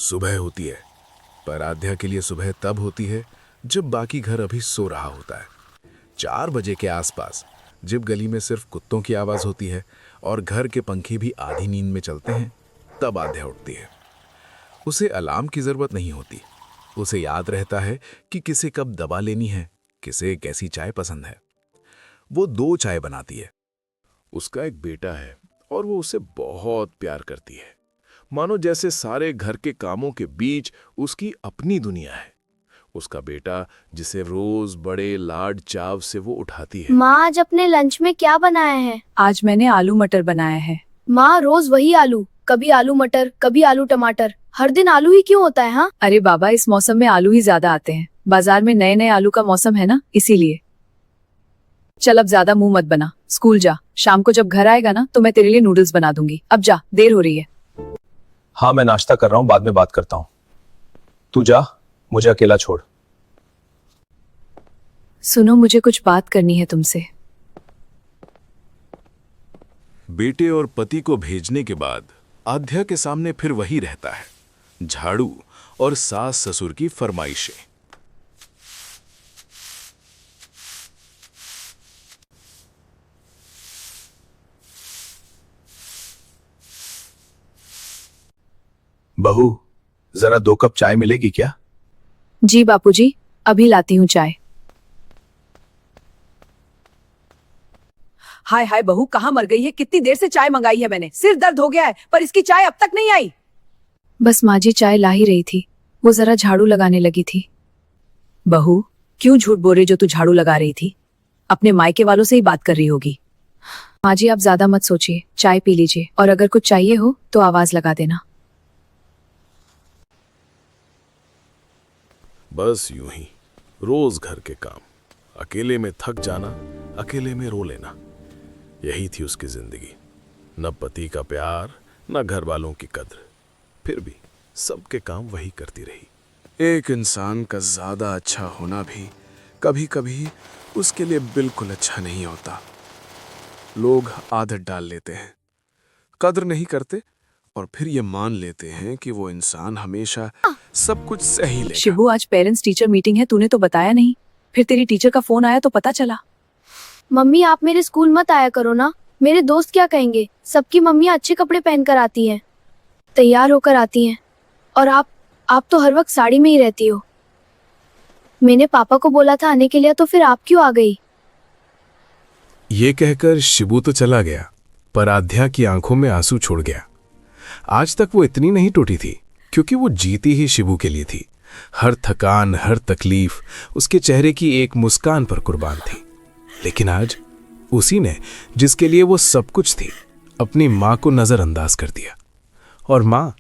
सुबह होती है, पर आध्या के लिए सुबह तब होती है जब बाकी घर अभी सो रहा होता है। 4 बजे के आसपास जब गली में सिर्फ कुत्तों की आवाज होती है और घर के पंखे भी आधी नींद में चलते हैं, तब आध्या उठती है। उसे अलार्म की जरूरत नहीं होती। उसे याद रहता है कि किसे कब दवा लेनी है, किसे कैसी चाय पसंद है। वो 2 चाय बनाती है। उसका एक बेटा है और वो उसे बहुत प्यार करती है, मानो जैसे सारे घर के कामों के बीच उसकी अपनी दुनिया है। उसका बेटा जिसे रोज बड़े लाड चाव से वो उठाती है। माँ, आज अपने लंच में क्या बनाया है? आज मैंने आलू मटर बनाया है। माँ, रोज वही आलू, कभी आलू मटर, कभी आलू टमाटर, हर दिन आलू ही क्यों होता है? हाँ, अरे बाबा, इस मौसम में आलू ही ज्यादा आते हैं। बाजार में नए नए आलू का मौसम है ना, इसीलिए। चल अब ज्यादा मुंह मत बना, स्कूल जा। शाम को जब घर आएगा ना तो मैं तेरे लिए नूडल्स बना दूंगी। अब जा, देर हो रही है। हाँ, मैं नाश्ता कर रहा हूँ, बाद में बात करता हूँ। तू जा, मुझे अकेला छोड़। सुनो, मुझे कुछ बात करनी है तुमसे। बेटे और पति को भेजने के बाद आध्या के सामने फिर वही रहता है, झाड़ू और सास ससुर की फरमाइशें। बहू, जरा 2 कप चाय मिलेगी क्या? जी बापूजी, अभी लाती हूँ चाय। हाय हाय बहू, कहाँ मर गई है? कितनी देर से चाय मंगाई है मैंने, सिर दर्द हो गया है, पर इसकी चाय अब तक नहीं आई। बस माँ जी चाय ला ही रही थी, वो जरा झाड़ू लगाने लगी थी। बहू, क्यों झूठ बोल रही जो तू झाड़ू लगा रही थी? अपने मायके वालों से ही बात कर रही होगी। माँ जी आप ज्यादा मत सोचिए, चाय पी लीजिए, और अगर कुछ चाहिए हो तो आवाज लगा देना। बस यूं ही रोज घर के काम, अकेले में थक जाना, अकेले में रो लेना, यही थी उसकी जिंदगी। न पति का प्यार, न घर वालों की कद्र, फिर भी सबके काम वही करती रही। एक इंसान का ज्यादा अच्छा होना भी कभी कभी उसके लिए बिल्कुल अच्छा नहीं होता। लोग आदत डाल लेते हैं, कद्र नहीं करते, और फिर ये मान लेते हैं कि वो इंसान हमेशा सब कुछ सही लेगा। शिबू, आज पेरेंट्स टीचर मीटिंग है, तूने तो बताया नहीं। फिर तेरी टीचर का फोन आया तो पता चला। मम्मी आप मेरे स्कूल मत आया करो ना, मेरे दोस्त क्या कहेंगे? सबकी मम्मियाँ अच्छे कपड़े पहनकर आती हैं, तैयार होकर आती हैं, और आप तो हर वक्त साड़ी में ही रहती हो। मैंने पापा को बोला था आने के लिए, तो फिर आप क्यों आ गई? ये कहकर शिबू तो चला गया, पर आध्या की आंखों में आंसू छोड़ गया। आज तक वो इतनी नहीं टूटी थी, क्योंकि वो जीती ही शिबू के लिए थी। हर थकान, हर तकलीफ उसके चेहरे की एक मुस्कान पर कुर्बान थी। लेकिन आज उसी ने, जिसके लिए वो सब कुछ थी, अपनी माँ को नजरअंदाज कर दिया। और माँ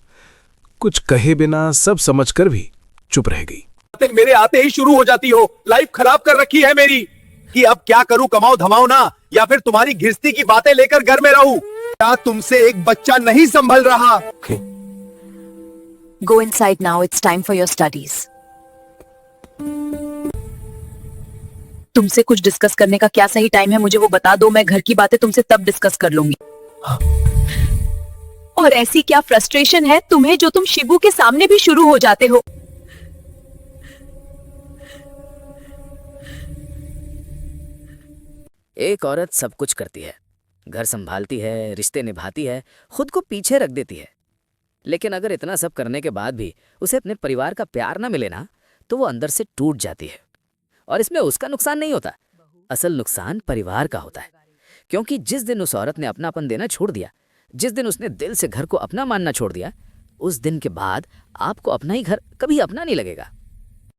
कुछ कहे बिना सब समझकर भी चुप रह गई। मेरे आते ही शुरू हो जाती हो, लाइफ खराब कर रखी है मेरी। कि अब क्या करूं, कमाओ धमाओ ना, या फिर तुम्हारी घिसती की बातें लेकर घर में रहूं? क्या तुमसे एक बच्चा नहीं संभल रहा? Go inside now, it's time for your studies. तुमसे कुछ डिस्कस करने का क्या सही टाइम है मुझे वो बता दो। मैं घर की बातें तुमसे तब डिस्कस कर लूंगी। और ऐसी क्या फ्रस्ट्रेशन है तुम्हें जो तुम शिबू के सामने भी शुरू हो जाते हो? एक औरत सब कुछ करती है, घर संभालती है, रिश्ते निभाती है, खुद को पीछे रख देती है। लेकिन अगर इतना सब करने के बाद भी उसे अपने परिवार का प्यार ना मिले ना, तो वो अंदर से टूट जाती है। और इसमें उसका नुकसान नहीं होता, असल नुकसान परिवार का होता है। क्योंकि जिस दिन उस औरत ने अपनापन देना छोड़ दिया, जिस दिन उसने दिल से घर को अपना मानना छोड़ दिया, उस दिन के बाद आपको अपना ही घर कभी अपना नहीं लगेगा।